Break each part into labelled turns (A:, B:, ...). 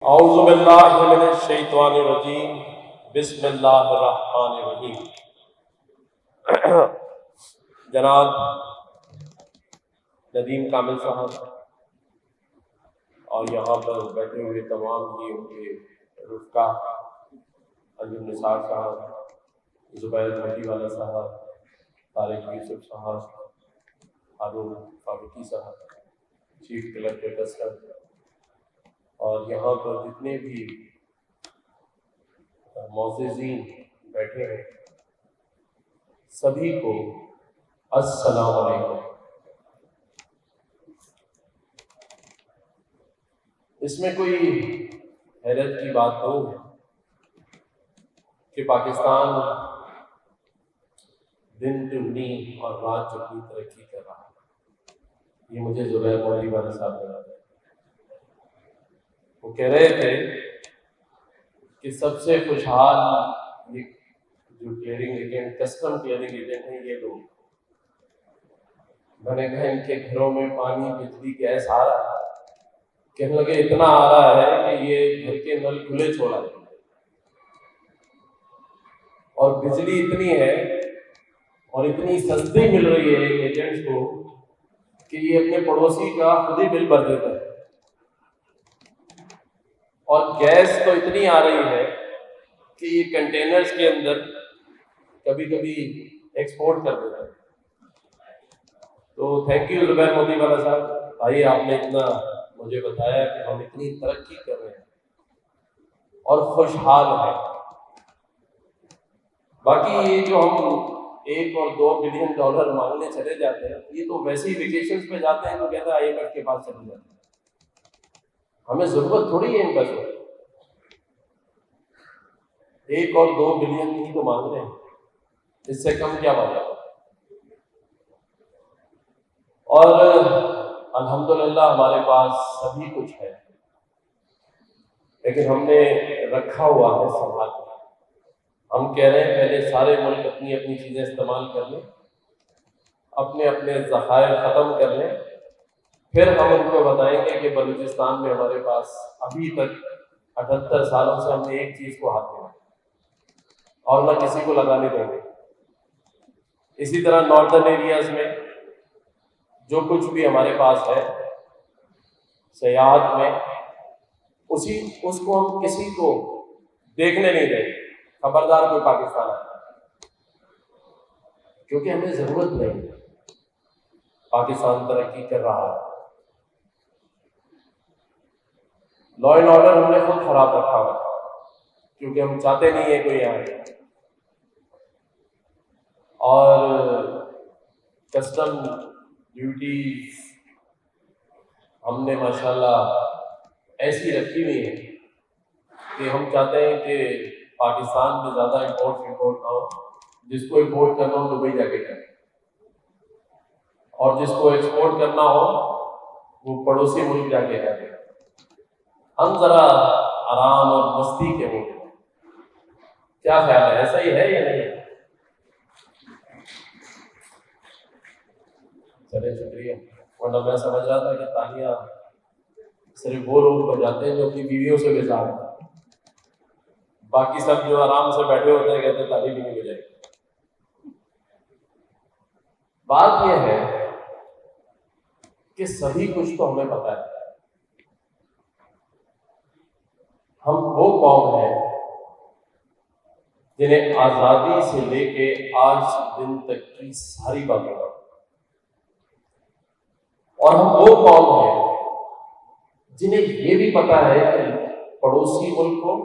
A: اعوذ باللہ من الشیطان الرجیم بسم اللہ الرحمن الرحیم۔ جناب ندیم کامل صاحب اور یہاں پر بیٹھے ہوئے تمام ہی ان کے رفقا، انجم نثار صاحب، زبیر بھٹی والا صاحب، طارق یوسف صاحب، ہارون فاروقی صاحب، چیف کلکٹر کسٹم، اور یہاں پر جتنے بھی معززین بیٹھے ہیں سبھی کو السلام علیکم۔ اس میں کوئی حیرت کی بات نہیں ہے کہ پاکستان دن دگنی اور رات چگنی ترقی کر رہا ہے۔ یہ مجھے زبیر مولوی والا صاحب نے بتایا۔ وہ کہہ رہے تھے کہ سب سے خوشحال یہ جو clearing agent, custom clearing agent ہیں، یہ لوگ، میں نے کہا ان کے گھروں میں پانی، بجلی، گیس آ رہا ہے؟ کہنے لگے اتنا آ رہا ہے کہ یہ گھر کے نل کھلے چھوڑا ہے، اور بجلی اتنی ہے اور اتنی سستی مل رہی ہے ایجنٹس کو کہ یہ اپنے پڑوسی کا خود ہی بل بھر دیتا ہے، اور گیس تو اتنی آ رہی ہے کہ یہ کنٹینرز کے اندر کبھی کبھی ایکسپورٹ کر دیتا ہے۔ تو تھینک یو زبیر مودی والا صاحب، بھائی آپ نے اتنا مجھے بتایا کہ ہم اتنی ترقی کر رہے ہیں اور خوشحال ہیں۔ باقی یہ جو ہم 1 اور 2 بلین ڈالر مانگنے چلے جاتے ہیں، یہ تو ویسے ہی ویکیشنز پہ جاتے ہیں تو کہتا ہے IMF کے پاس چلے جاتے ہیں، ہمیں ضرورت تھوڑی ہے ان پیسوں کی۔ 1 اور 2 بلین ہی تو مانگ رہے ہیں، اس سے کم کیا مانگا؟ اور الحمدللہ ہمارے پاس سبھی کچھ ہے، لیکن ہم نے رکھا ہوا ہے سنبھال کر۔ ہم کہہ رہے ہیں پہلے سارے ملک اپنی اپنی چیزیں استعمال کر لیں، اپنے اپنے ذخائر ختم کر لیں، پھر ہم ان کو بتائیں گے کہ بلوچستان میں ہمارے پاس ابھی تک 78 سالوں سے ہم نے ایک چیز کو ہاتھ میں اور نہ کسی کو لگانے دیں گے۔ اسی طرح ناردرن ایریاز میں جو کچھ بھی ہمارے پاس ہے سیاحت میں، اس کو ہم کسی کو دیکھنے نہیں دیں گے، خبردار کوئی پاکستان آئے، کیونکہ ہمیں ضرورت نہیں ہے۔ پاکستان ترقی کر رہا ہے، لا اینڈ آرڈر ہم نے خود خراب رکھا ہوا ہے، کیونکہ ہم چاہتے نہیں ہیں کوئی آئے۔ اور کسٹم ڈیوٹیز ہم نے ماشاءاللہ ایسی رکھی ہوئی ہے کہ ہم چاہتے ہیں کہ پاکستان میں زیادہ امپورٹ نہ ہو، جس کو امپورٹ کرنا ہو دبئی جا کے کرے، اور جس کو ایکسپورٹ کرنا ہو وہ پڑوسی ملک جا کے کرے۔ ہم ذرا آرام اور مستی کے ملک ہیں، کیا خیال ہے، ایسا ہی ہے یا نہیں؟ چلے شکریہ، ورنہ میں سمجھ رہا تھا کہ تالیاں صرف وہ لوگ بجاتے ہیں جو اپنی بیویوں سے بیزار ہیں، باقی سب جو آرام سے بیٹھے ہوتے ہیں کہتے ہیں تالی بھی نہیں بجائے۔ بات یہ ہے کہ سبھی کچھ تو ہمیں پتہ ہے، ہم وہ قوم ہیں جنہیں آزادی سے لے کے آج دن تک کی ساری باتیں، اور ہم وہ قوم ہیں جنہیں یہ بھی پتا ہے کہ پڑوسی ملکوں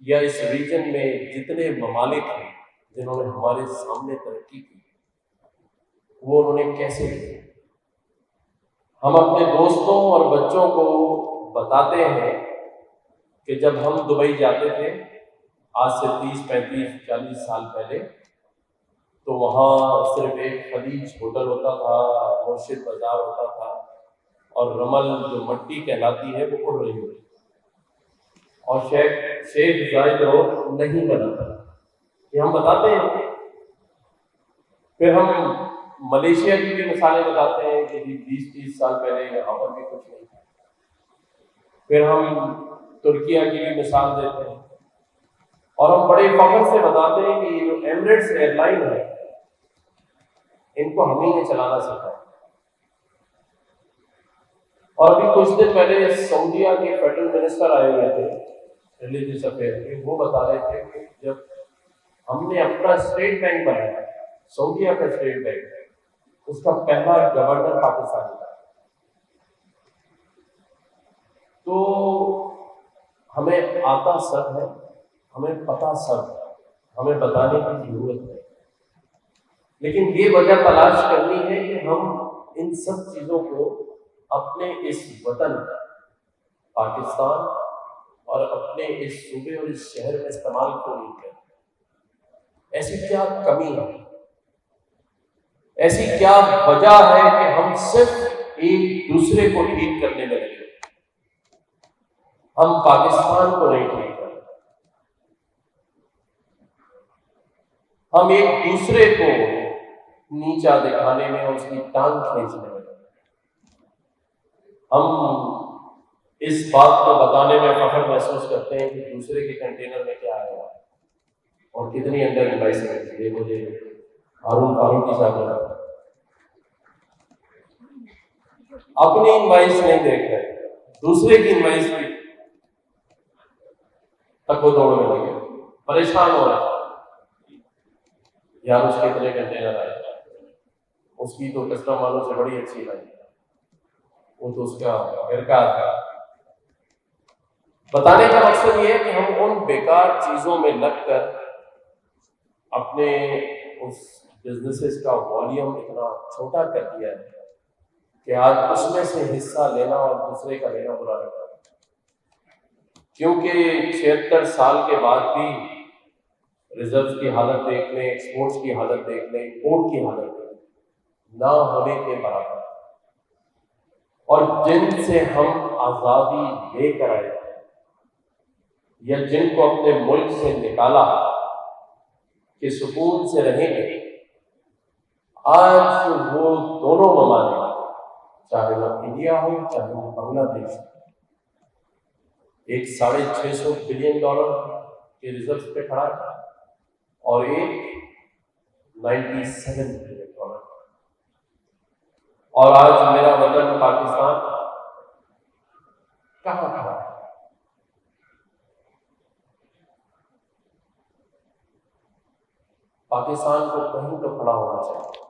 A: یا اس ریجن میں جتنے ممالک ہیں جنہوں نے ہمارے سامنے ترقی کی، وہ انہوں نے کیسے کی۔ ہم اپنے دوستوں اور بچوں کو بتاتے ہیں کہ جب ہم دبئی جاتے تھے آج سے 30 35 40 سال پہلے، تو وہاں صرف ایک خلیج ہوٹل ہوتا تھا، مرشد بازار ہوتا تھا، اور رمل جو مٹی کہلاتی ہے وہ اڑ رہی ہوتی، اور شیخ زاید روڈ نہیں بنا تھا۔ یہ ہم بتاتے ہیں۔ پھر ہم ملیشیا کی بھی مثالیں بتاتے ہیں کہ 20 30 سال پہلے یہاں پر بھی کچھ نہیں تھا۔ پھر ہم ترکیہ کی بھی مثال دیتے ہیں، اور ہم بڑے فخر سے بتاتے ہیں کہ یہ جو ایمریٹس ایئر لائن ہے ان کو ہم ہی نے چلانا سکھایا۔ اور ابھی کچھ دن پہلے سعودیہ کے فیڈرل منسٹر آئے ہوئے تھے ریلیجیس افیئر کے، وہ بتا رہے تھے کہ جب ہم نے اپنا اسٹیٹ بینک بنایا، سعودیہ کا اسٹیٹ بینک، اس کا پہلا گورنر پاکستانی تھا، تو ہمیں آتا سب ہے، ہمیں پتہ سب ہے، ہمیں بتانے کی ضرورت ہے، لیکن یہ وجہ تلاش کرنی ہے کہ ہم ان سب چیزوں کو اپنے اس وطن پاکستان اور اپنے اس صوبے اور اس شہر میں استعمال کیوں نہیں کرتے؟ ایسی کیا کمی ہے، ایسی کیا وجہ ہے کہ ہم صرف ایک دوسرے کو ٹھیک کرنے میں لگے، ہم پاکستان کو نہیں ٹھیک کرتے، ہم ایک دوسرے کو نیچا دکھانے میں اور اس کی ٹانگ کھینچنے میں لگے۔ ہم اس بات کو بتانے میں فخر محسوس کرتے ہیں کہ دوسرے کے کنٹینر میں کیا آیا اور کتنی انڈر انوائس ہے، یہ مجھے ہارون فاروقی صاحب نے اپنی انوائس نہیں دیکھ رہے، دوسرے کی انوائس کی تک وہ دوڑ میں لگے، پریشان ہو رہا ہے، یار اس کے اتنے کنٹینر آئے، اس کی تو کسٹم والوں سے بڑی اچھی لائی، وہ تو اس کا گھر کا تھا۔ بتانے کا مقصد یہ ہے کہ ہم ان بیکار چیزوں میں لگ کر اپنے اس بزنسز کا والیوم اتنا چھوٹا کر دیا ہے کہ آج اس میں سے حصہ لینا اور دوسرے کا لینا برا لگتا ہے، کیونکہ 76 سال کے بعد بھی ریزروز کی حالت دیکھ لیں، ایکسپورٹس کی حالت دیکھ لیں، امپورٹ کی حالت دیکھ لیں، نہ ہونے کے برابر، اور جن سے ہم آزادی لے کر آئے یا جن کو اپنے ملک سے نکالا کہ سکون سے رہیں گے، آج وہ دونوں ممالک، چاہے وہ انڈیا ہو چاہے وہ بنگلہ دیش، ایک $650 بلین کے ریزرو پہ کھڑا ہے اور ایک $97 بلین، اور آج میرا وطن پاکستان کہاں کھڑا ہے؟ پاکستان کو کہیں تو کھڑا ہونا چاہیے۔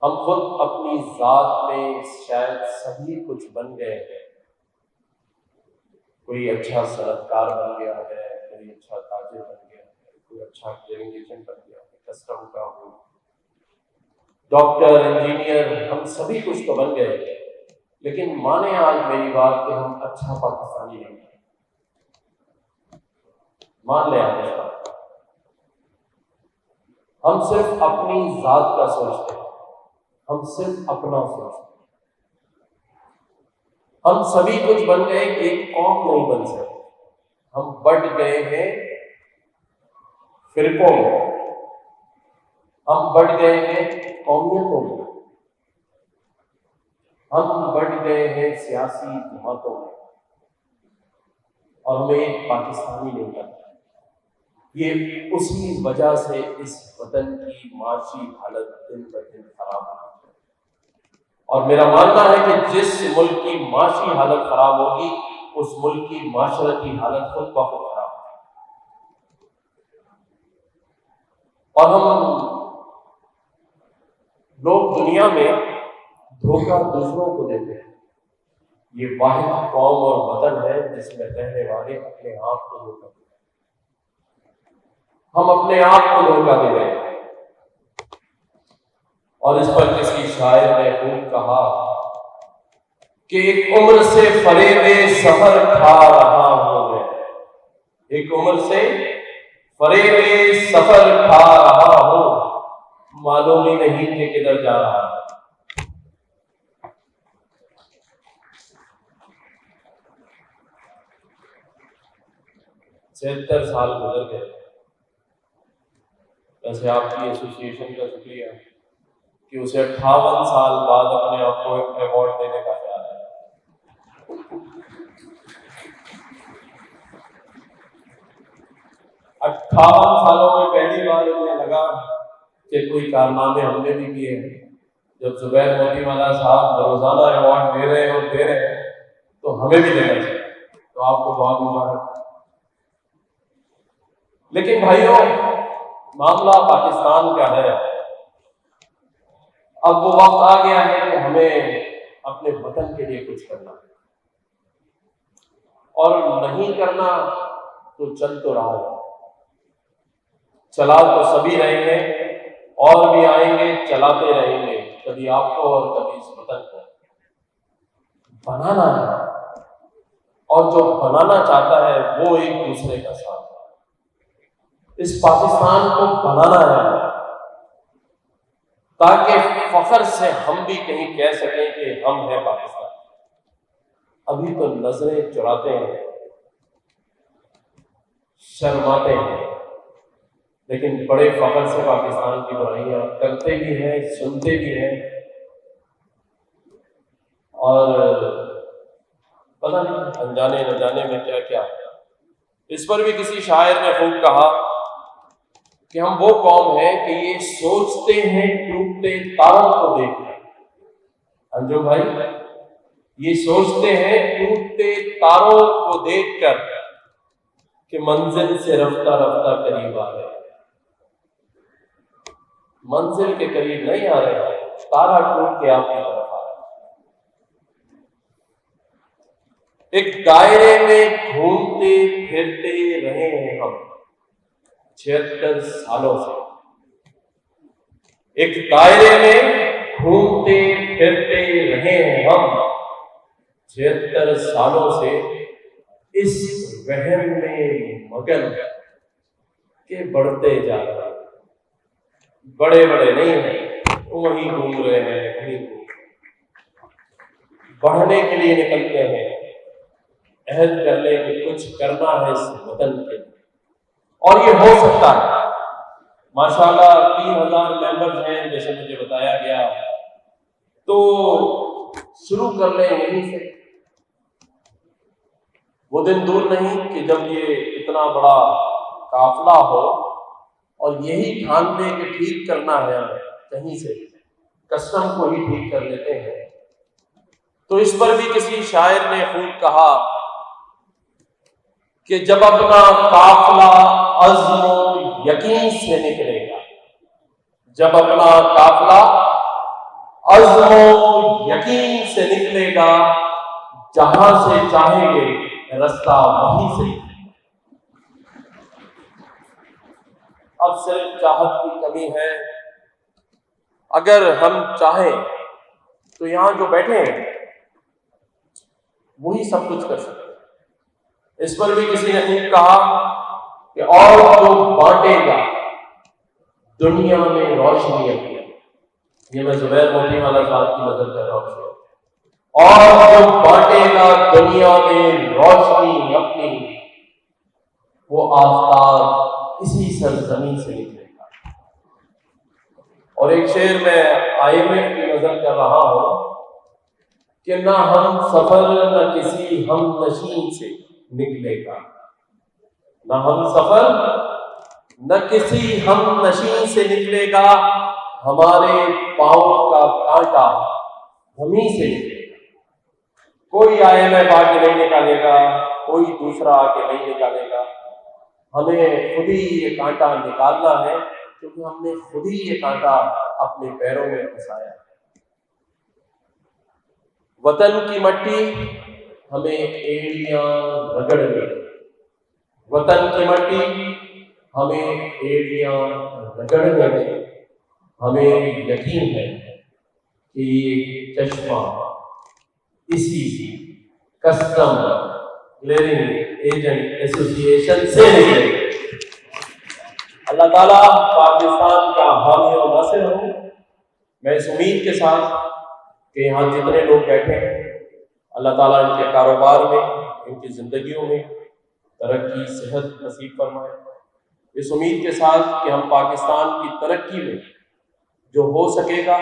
A: ہم خود اپنی ذات میں شاید سبھی کچھ بن گئے ہیں، کوئی اچھا صنعت کار بن گیا ہے، کوئی اچھا تاجر بن گیا ہے، کوئی اچھا کلیئرنگ ایجنٹ بن گیا ہے، کسٹم کا ہو، ڈاکٹر، انجینئر، ہم سبھی کچھ تو بن گئے ہیں، لیکن مانے آج میری بات کہ ہم اچھا پاکستانی نہیں ہیں، مان لیں آپ اس بات، ہم صرف اپنی ذات کا سوچتے ہیں، ہم صرف اپنا سوچتے ہیں، ہم سبھی کچھ بن گئے، ایک قوم نہیں بن سکتے، ہم بٹ گئے ہیں فرقوں میں، ہم بٹ گئے ہیں قومیتوں میں، ہم بٹ گئے ہیں سیاسی جماعتوں میں، اور ہمیں ایک پاکستانی نہیں کرتا۔ یہ اسی وجہ سے اس وطن کی معاشی حالت دن بدن خراب ہو رہی ہے، اور میرا ماننا ہے کہ جس ملک کی معاشی حالت خراب ہوگی اس ملک کی معاشرتی حالت خود بخود خراب ہوگی، اور ہم لوگ دنیا میں دھوکہ دوسروں کو دیتے ہیں، یہ واحد قوم اور وطن ہے جس میں رہنے والے اپنے آپ کو دھوکہ دیتے ہیں، ہم اپنے آپ کو دھوکہ دے رہے ہیں، اور اس پر کسی شاعر نے خوب کہا کہ ایک عمر سے فریب سفر کھا رہا ہوں میں، ایک عمر سے فریب سفر کھا رہا ہوں، معلوم ہی نہیں کہ کدھر جا رہا ہے۔ 76 سال گزر گئے۔ ویسے آپ کی ایسوسی ایشن کا شکریہ کہ اسے 58 سال بعد اپنے آپ کو ایوارڈ دینے کا خیال ہے۔ 58 سالوں میں پہلی بار مجھے لگا کہ کوئی کارنامے ہم نے بھی کیے ہیں. جب زبیر موتی والا صاحب روزانہ ایوارڈ دے رہے ہیں تو ہمیں بھی دینا چاہیے. تو آپ کو بہت مبارک. لیکن بھائیوں، معاملہ پاکستان کا ہے. اب وہ وقت آ گیا ہے کہ ہمیں اپنے وطن کے لیے کچھ کرنا ہے، اور نہیں کرنا تو چل تو رہا ہے. چلا تو سبھی رہیں گے، اور بھی آئیں گے، چلاتے رہیں گے، کبھی آپ کو اور کبھی اس وطن کو. بنانا ہے، اور جو بنانا چاہتا ہے وہ ایک دوسرے کا ساتھ ہے. اس پاکستان کو بنانا ہے تاکہ فخر سے ہم بھی کہیں کہہ سکیں کہ ہم ہیں پاکستان. ابھی تو نظریں چراتے ہیں، شرماتے ہیں، لیکن بڑے فخر سے پاکستان کی برائیاں کرتے بھی ہیں، سنتے بھی ہیں. اور پتہ نہیں انجانے نہ جانے میں کیا کیا ہے. اس پر بھی کسی شاعر نے خوب کہا کہ ہم وہ قوم ہیں کہ یہ سوچتے ہیں ٹوٹتے تاروں کو دیکھ کر. انجو بھائی، یہ سوچتے ہیں ٹوٹتے تاروں کو دیکھ کر کہ منزل سے رفتہ رفتہ قریب آ رہے ہیں. منزل کے قریب نہیں آ رہے ہیں، تارا ٹوٹ کے آپ کی طرف آ رہا ہے. ایک دائرے میں گھومتے پھرتے رہے ہیں ہم 76 سالوں سے. ایک دائرے میں گھومتے پھرتے رہے ہیں ہم 76 سالوں سے، اس وہم میں مگن کہ بڑھتے جا رہے ہیں. بڑے بڑے نہیں ہیں، وہیں گھوم رہے ہیں، وہیں گھوم رہے ہیں. بڑھنے کے لیے نکلتے ہیں، عہد کر لیں کہ کچھ کرنا ہے اس وطن کے لیے. اور یہ ہو سکتا ہے. ماشاءاللہ 3000 ممبرز ہیں جیسے مجھے بتایا گیا، تو شروع کر لیں یہیں سے. وہ دن دور نہیں کہ جب یہ اتنا بڑا قافلہ ہو اور یہی ٹھان لے کہ ٹھیک کرنا ہے ہمیں کہیں سے، کسٹم کو ہی ٹھیک کر لیتے ہیں. تو اس پر بھی کسی شاعر نے خوب کہا کہ جب اپنا قافلہ عزم و یقین سے نکلے گا، جب اپنا قافلہ عزم و یقین سے نکلے گا، جہاں سے چاہیں گے رستہ وہیں سے. اب صرف چاہت کی کمی ہے. اگر ہم چاہیں تو یہاں جو بیٹھے ہیں وہی سب کچھ کر سکتے ہیں. اس پر بھی کسی نے خوب کہا کہ اور جو بانٹے گا دنیا میں روشنی اپنی. یہ میں زبیر موتی والا صاحب کی نظر کر رہا ہوں. اور جو بانٹے گا دنیا میں روشنی اپنی، وہ آفتاب اسی سرزمین سے نکلے گا. اور ایک شعر میں IMF کی نظر کر رہا ہوں کہ نہ ہم سفر نہ کسی ہم نشین سے نکلے گا. نہ ہم سفر نہ کسی ہم نشین سے نکلے گا، ہمارے پاؤں کا کانٹا ہمیں سے نکلے گا. کوئی IMF آ کے نہیں نکالے گا، کوئی دوسرا آ کے نہیں نکالے گا. ہمیں خود ہی یہ کانٹا نکالنا ہے، کیونکہ ہم نے خود ہی یہ کانٹا اپنے پیروں میں پھنسایا. وطن کی مٹی ہمیں ایڑیاں رگڑنے، وطن کی مٹی ہمیں ایڑیاں رگڑنے دے. ہمیں یقین ہے کہ یہ چشمہ اسی کسٹم کلیئرنگ ایجنٹ ایسوسی ایشن سے نکلے. اللہ تعالیٰ پاکستان کا حامی و ناصر ہو. میں اس امید کے ساتھ کہ یہاں جتنے لوگ بیٹھے ہیں اللہ تعالیٰ ان کے کاروبار میں، ان کی زندگیوں میں ترقی صحت نصیب فرمائے. اس امید کے ساتھ کہ ہم پاکستان کی ترقی میں جو ہو سکے گا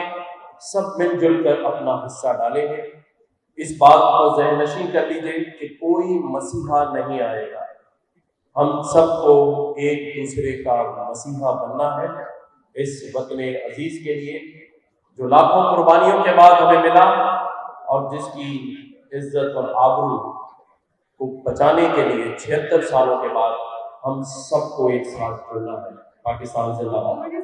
A: سب مل جل کر اپنا حصہ ڈالیں گے. اس بات کو ذہن نشین کر لیجیے کہ کوئی مسیحا نہیں آئے گا، ہم سب کو ایک دوسرے کا مسیحا بننا ہے اس وطن عزیز کے لیے جو لاکھوں قربانیوں کے بعد ہمیں ملا اور جس کی عزت اور آبرو کو بچانے کے لیے 76 سالوں کے بعد ہم سب کو ایک ساتھ جڑنا ہے۔ پاکستان زندہ باد۔